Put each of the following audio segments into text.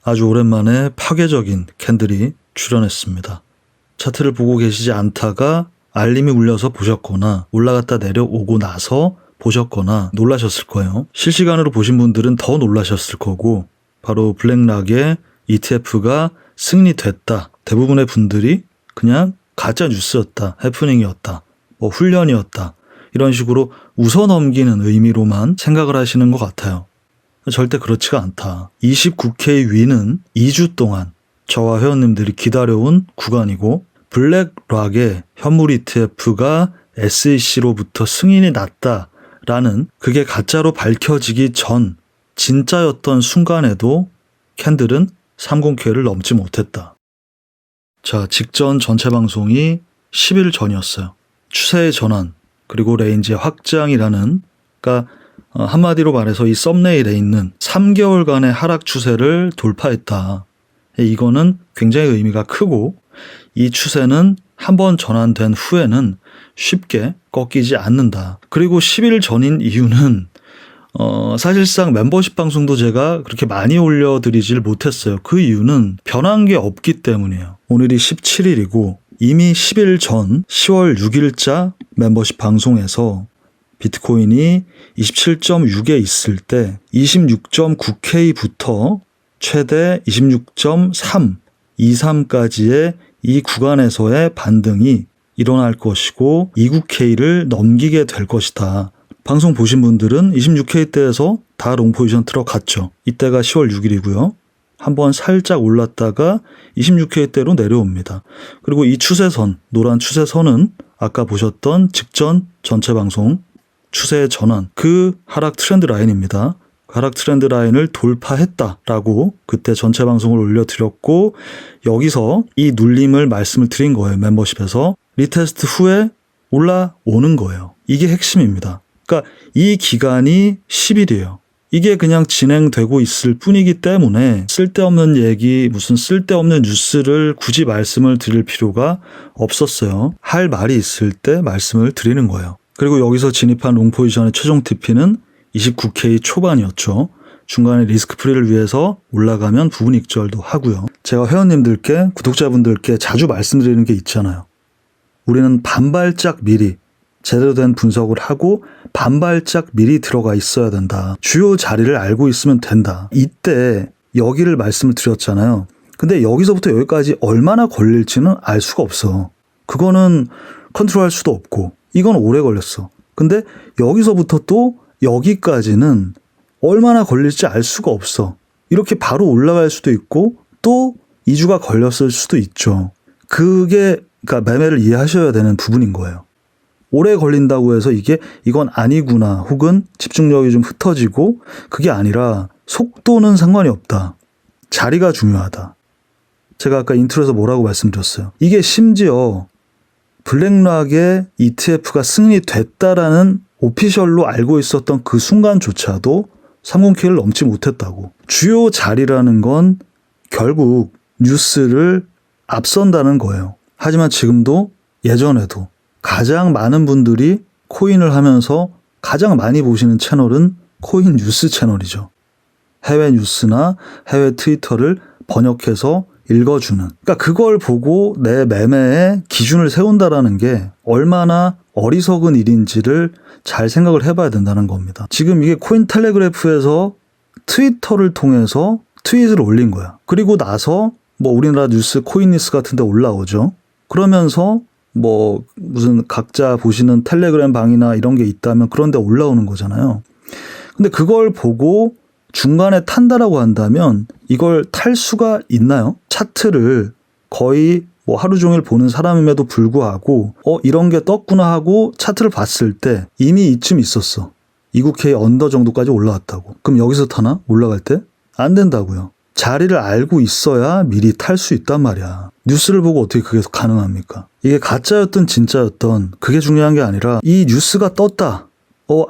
아주 오랜만에 파괴적인 캔들이 출현했습니다. 차트를 보고 계시지 않다가 알림이 울려서 보셨거나 올라갔다 내려오고 나서 보셨거나 놀라셨을 거예요. 실시간으로 보신 분들은 더 놀라셨을 거고, 바로 블랙락의 ETF가 승리됐다. 대부분의 분들이 그냥 가짜 뉴스였다, 해프닝이었다, 뭐 훈련이었다, 이런 식으로 웃어넘기는 의미로만 생각을 하시는 것 같아요. 절대 그렇지가 않다. 29K 위는 2주 동안 저와 회원님들이 기다려온 구간이고, 블랙락의 현물 ETF가 SEC로부터 승인이 났다라는 그게 가짜로 밝혀지기 전 진짜였던 순간에도 캔들은 30K를 넘지 못했다. 자, 직전 전체 방송이 10일 전이었어요. 추세의 전환, 그리고 레인지의 확장이라는, 그러니까 한마디로 말해서 이 썸네일에 있는 3개월간의 하락 추세를 돌파했다. 이거는 굉장히 의미가 크고, 이 추세는 한번 전환된 후에는 쉽게 꺾이지 않는다. 그리고 10일 전인 이유는 사실상 멤버십 방송도 제가 그렇게 많이 올려드리질 못했어요. 그 이유는 변한 게 없기 때문이에요. 오늘이 17일이고 이미 10일 전 10월 6일자 멤버십 방송에서 비트코인이 27.6에 있을 때 26.9K부터 최대 26.3, 23까지의 이 구간에서의 반등이 일어날 것이고 29K를 넘기게 될 것이다. 방송 보신 분들은 26K대에서 다 롱포지션 들어갔죠. 이때가 10월 6일이고요. 한번 살짝 올랐다가 26K대로 내려옵니다. 그리고 이 추세선, 노란 추세선은 아까 보셨던 직전 전체 방송 추세의 전환, 그 하락 트렌드 라인입니다. 하락 트렌드 라인을 돌파했다라고 그때 전체 방송을 올려드렸고, 여기서 이 눌림을 말씀을 드린 거예요. 멤버십에서 리테스트 후에 올라오는 거예요. 이게 핵심입니다. 그러니까 이 기간이 10일이에요. 이게 그냥 진행되고 있을 뿐이기 때문에 쓸데없는 얘기, 무슨 쓸데없는 뉴스를 굳이 말씀을 드릴 필요가 없었어요. 할 말이 있을 때 말씀을 드리는 거예요. 그리고 여기서 진입한 롱포지션의 최종 TP는 29K 초반이었죠. 중간에 리스크 프리를 위해서 올라가면 부분 익절도 하고요. 제가 회원님들께, 구독자분들께 자주 말씀드리는 게 있잖아요. 우리는 반발짝 미리 제대로 된 분석을 하고 반발짝 미리 들어가 있어야 된다. 주요 자리를 알고 있으면 된다. 이때 여기를 말씀을 드렸잖아요. 근데 여기서부터 여기까지 얼마나 걸릴지는 알 수가 없어. 그거는 컨트롤할 수도 없고 이건 오래 걸렸어. 근데 여기서부터 또 여기까지는 얼마나 걸릴지 알 수가 없어. 이렇게 바로 올라갈 수도 있고 또 2주가 걸렸을 수도 있죠. 그게 그러니까 매매를 이해하셔야 되는 부분인 거예요. 오래 걸린다고 해서 이건 아니구나, 혹은 집중력이 좀 흩어지고, 그게 아니라 속도는 상관이 없다. 자리가 중요하다. 제가 아까 인트로에서 뭐라고 말씀드렸어요. 이게 심지어 블랙락의 ETF가 승리됐다라는 오피셜로 알고 있었던 그 순간조차도 30K를 넘지 못했다고. 주요 자리라는 건 결국 뉴스를 앞선다는 거예요. 하지만 지금도 예전에도 가장 많은 분들이 코인을 하면서 가장 많이 보시는 채널은 코인 뉴스 채널이죠. 해외 뉴스나 해외 트위터를 번역해서 읽어주는. 그러니까 그걸 보고 내 매매의 기준을 세운다라는 게 얼마나 어리석은 일인지를 잘 생각을 해봐야 된다는 겁니다. 지금 이게 코인텔레그래프에서 트위터를 통해서 트윗을 올린 거야. 그리고 나서 뭐 우리나라 뉴스 코인뉴스 같은 데 올라오죠. 그러면서 뭐 무슨 각자 보시는 텔레그램 방이나 이런 게 있다면 그런 데 올라오는 거잖아요. 근데 그걸 보고 중간에 탄다라고 한다면 이걸 탈 수가 있나요? 차트를 거의 뭐 하루 종일 보는 사람임에도 불구하고 이런 게 떴구나 하고 차트를 봤을 때 이미 이쯤 있었어. 29K 언더 정도까지 올라왔다고. 그럼 여기서 타나? 올라갈 때? 안 된다고요. 자리를 알고 있어야 미리 탈 수 있단 말이야. 뉴스를 보고 어떻게 그게 가능합니까? 이게 가짜였든 진짜였든 그게 중요한 게 아니라 이 뉴스가 떴다.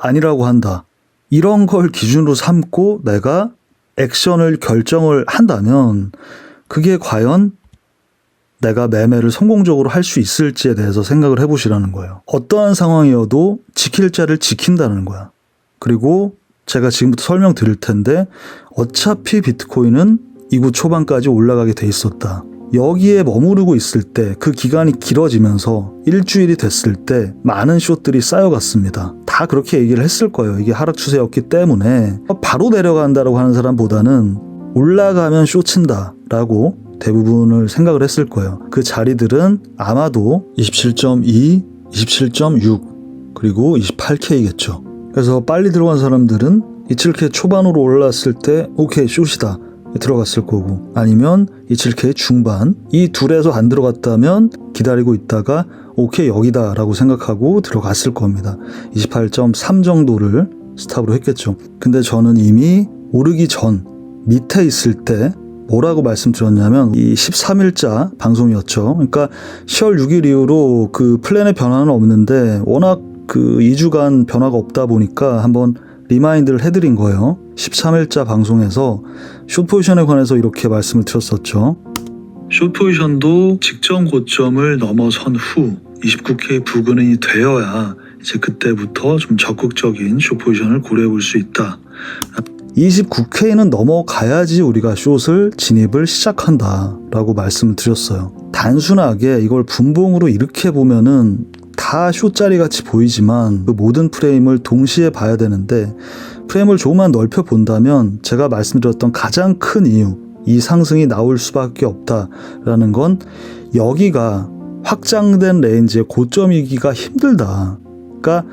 아니라고 한다. 이런 걸 기준으로 삼고 내가 액션을 결정을 한다면 그게 과연 내가 매매를 성공적으로 할 수 있을지에 대해서 생각을 해보시라는 거예요. 어떠한 상황이어도 지킬 자를 지킨다는 거야. 그리고 제가 지금부터 설명드릴 텐데 어차피 비트코인은 2구 초반까지 올라가게 돼 있었다. 여기에 머무르고 있을 때 그 기간이 길어지면서 일주일이 됐을 때 많은 숏들이 쌓여갔습니다. 다 그렇게 얘기를 했을 거예요. 이게 하락 추세였기 때문에 바로 내려간다고 하는 사람보다는 올라가면 숏 친다 라고 대부분을 생각을 했을 거예요. 그 자리들은 아마도 27.2, 27.6 그리고 28K겠죠. 그래서 빨리 들어간 사람들은 27K 초반으로 올랐을 때 오케이 숏이다 들어갔을 거고, 아니면 27K 중반 이 둘에서 안 들어갔다면 기다리고 있다가 오케이 여기다 라고 생각하고 들어갔을 겁니다. 28.3 정도를 스탑으로 했겠죠. 근데 저는 이미 오르기 전 밑에 있을 때 뭐라고 말씀드렸냐면 이 13일자 방송이었죠. 그러니까 10월 6일 이후로 그 플랜의 변화는 없는데 워낙 그 2주간 변화가 없다 보니까 한번 리마인드를 해드린 거예요. 13일자 방송에서 숏 포지션에 관해서 이렇게 말씀을 드렸었죠. 숏 포지션도 직전 고점을 넘어선 후 29K 부근이 되어야 이제 그때부터 좀 적극적인 숏 포지션을 고려해 볼 수 있다. 29K는 넘어가야지 우리가 숏을 진입을 시작한다 라고 말씀을 드렸어요. 단순하게 이걸 분봉으로 이렇게 보면은 다 숏자리 같이 보이지만 그 모든 프레임을 동시에 봐야 되는데, 프레임을 조금만 넓혀 본다면 제가 말씀드렸던 가장 큰 이유, 이 상승이 나올 수밖에 없다라는 건 여기가 확장된 레인지의 고점이기가 힘들다. 그러니까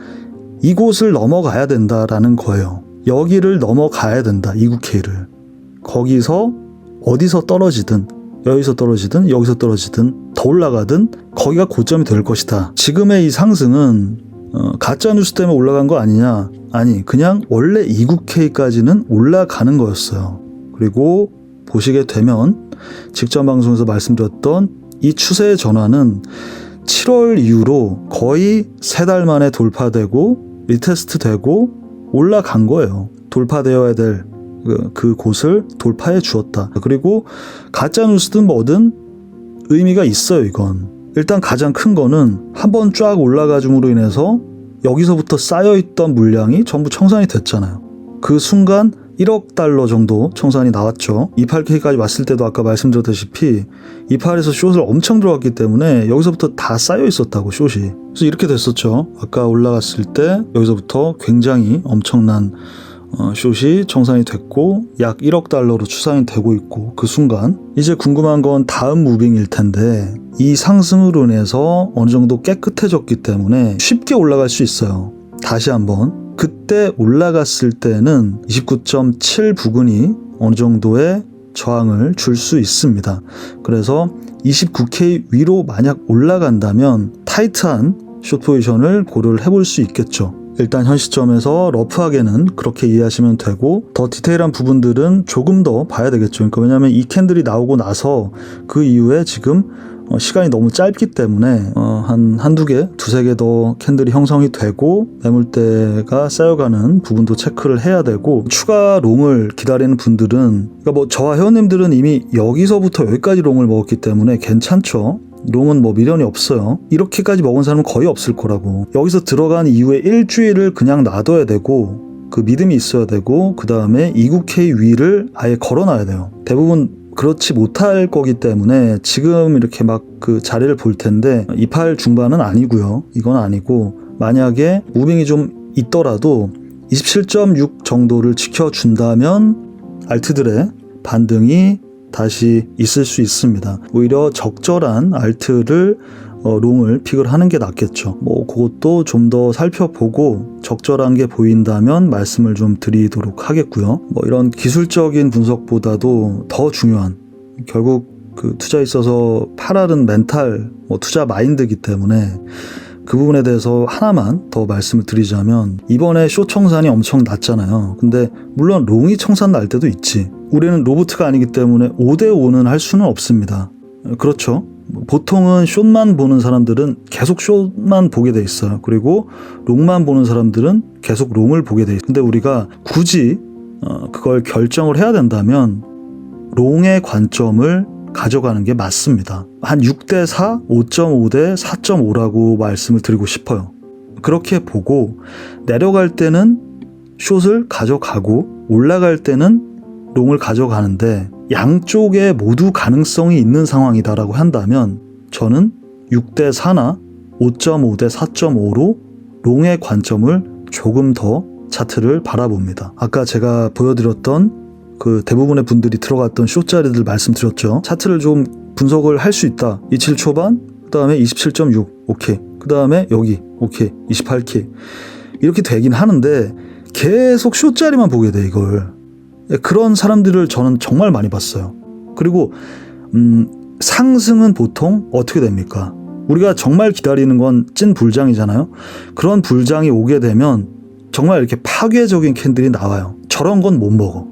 이곳을 넘어가야 된다라는 거예요. 여기를 넘어가야 된다. 29K를. 거기서 어디서 떨어지든, 여기서 떨어지든 여기서 떨어지든 더 올라가든 거기가 고점이 될 것이다. 지금의 이 상승은 가짜뉴스 때문에 올라간 거 아니냐? 아니, 그냥 원래 29K까지는 올라가는 거였어요. 그리고 보시게 되면 직전 방송에서 말씀드렸던 이 추세의 전환은 7월 이후로 거의 3달 만에 돌파되고 리테스트 되고 올라간 거예요. 돌파되어야 될 그 곳을 돌파해 주었다. 그리고 가짜뉴스든 뭐든 의미가 있어요. 이건 일단 가장 큰 거는 한번 쫙 올라가 줌으로 인해서 여기서부터 쌓여있던 물량이 전부 청산이 됐잖아요. 그 순간 1억 달러 정도 청산이 나왔죠. 28K까지 왔을 때도 아까 말씀드렸다시피 28에서 숏을 엄청 들어갔기 때문에 여기서부터 다 쌓여 있었다고, 숏이. 그래서 이렇게 됐었죠. 아까 올라갔을 때 여기서부터 굉장히 엄청난 숏이 청산이 됐고 약 1억 달러로 추산이 되고 있고, 그 순간 이제 궁금한 건 다음 무빙일 텐데, 이 상승으로 인해서 어느 정도 깨끗해졌기 때문에 쉽게 올라갈 수 있어요. 다시 한번 그때 올라갔을 때는 29.7 부근이 어느 정도의 저항을 줄 수 있습니다. 그래서 29K 위로 만약 올라간다면 타이트한 숏 포지션을 고려를 해볼 수 있겠죠. 일단 현 시점에서 러프하게는 그렇게 이해하시면 되고, 더 디테일한 부분들은 조금 더 봐야 되겠죠. 그러니까 왜냐하면 이 캔들이 나오고 나서 그 이후에 지금 시간이 너무 짧기 때문에 한두 개, 두세 개 더 캔들이 형성이 되고 매물대가 쌓여가는 부분도 체크를 해야 되고, 추가 롱을 기다리는 분들은, 그러니까 뭐 저와 회원님들은 이미 여기서부터 여기까지 롱을 먹었기 때문에 괜찮죠. 롱은 뭐 미련이 없어요. 이렇게까지 먹은 사람은 거의 없을 거라고. 여기서 들어간 이후에 일주일을 그냥 놔둬야 되고, 그 믿음이 있어야 되고, 그 다음에 29K 위를 아예 걸어놔야 돼요. 대부분 그렇지 못할 거기 때문에 지금 이렇게 막 그 자리를 볼 텐데 28 중반은 아니고요. 이건 아니고, 만약에 무빙이 좀 있더라도 27.6 정도를 지켜준다면 알트들의 반등이 다시 있을 수 있습니다. 오히려 적절한 알트를 롱을 픽을 하는 게 낫겠죠. 뭐 그것도 좀 더 살펴보고 적절한 게 보인다면 말씀을 좀 드리도록 하겠고요. 뭐 이런 기술적인 분석보다도 더 중요한, 결국 그 투자에 있어서 팔아는 멘탈, 뭐 투자 마인드이기 때문에 그 부분에 대해서 하나만 더 말씀을 드리자면, 이번에 숏 청산이 엄청 났잖아요. 근데 물론 롱이 청산 날 때도 있지. 우리는 로보트가 아니기 때문에 5대5는 할 수는 없습니다. 그렇죠. 보통은 숏만 보는 사람들은 계속 숏만 보게 돼 있어요. 그리고 롱만 보는 사람들은 계속 롱을 보게 돼 있어요. 근데 우리가 굳이 그걸 결정을 해야 된다면 롱의 관점을 가져가는 게 맞습니다. 한 6대4, 5.5대 4.5라고 말씀을 드리고 싶어요. 그렇게 보고 내려갈 때는 숏을 가져가고 올라갈 때는 롱을 가져가는데, 양쪽에 모두 가능성이 있는 상황이다라고 한다면 저는 6대 4나 5.5대 4.5로 롱의 관점을 조금 더 차트를 바라봅니다. 아까 제가 보여드렸던 그 대부분의 분들이 들어갔던 숏자리들 말씀드렸죠. 차트를 좀 분석을 할 수 있다. 27 초반, 그 다음에 27.6 오케이, 그 다음에 여기 오케이 28K 이렇게 되긴 하는데 계속 숏자리만 보게 돼 이걸. 그런 사람들을 저는 정말 많이 봤어요. 그리고 상승은 보통 어떻게 됩니까? 우리가 정말 기다리는 건 찐 불장이잖아요. 그런 불장이 오게 되면 정말 이렇게 파괴적인 캔들이 나와요. 저런 건 못 먹어.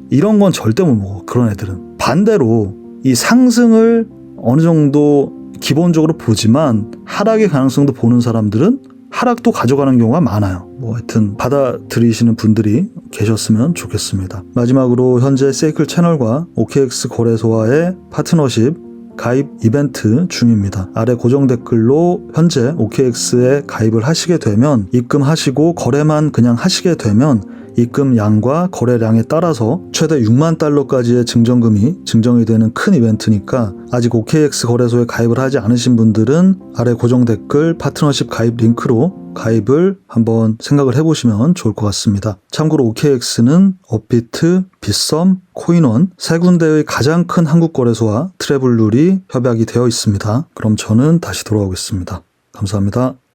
이런 건 절대 못 먹어. 그런 애들은. 반대로 이 상승을 어느 정도 기본적으로 보지만 하락의 가능성도 보는 사람들은 하락도 가져가는 경우가 많아요. 뭐 하여튼 받아들이시는 분들이 계셨으면 좋겠습니다. 마지막으로 현재 세이클 채널과 OKX 거래소와의 파트너십 가입 이벤트 중입니다. 아래 고정 댓글로 현재 OKX에 가입을 하시게 되면 입금하시고 거래만 그냥 하시게 되면 입금 양과 거래량에 따라서 최대 6만 달러까지의 증정금이 증정이 되는 큰 이벤트니까 아직 OKX 거래소에 가입을 하지 않으신 분들은 아래 고정 댓글 파트너십 가입 링크로 가입을 한번 생각을 해보시면 좋을 것 같습니다. 참고로 OKX는 업비트, 빗썸, 코인원 세 군데의 가장 큰 한국 거래소와 트래블룰이 협약이 되어 있습니다. 그럼 저는 다시 돌아오겠습니다. 감사합니다.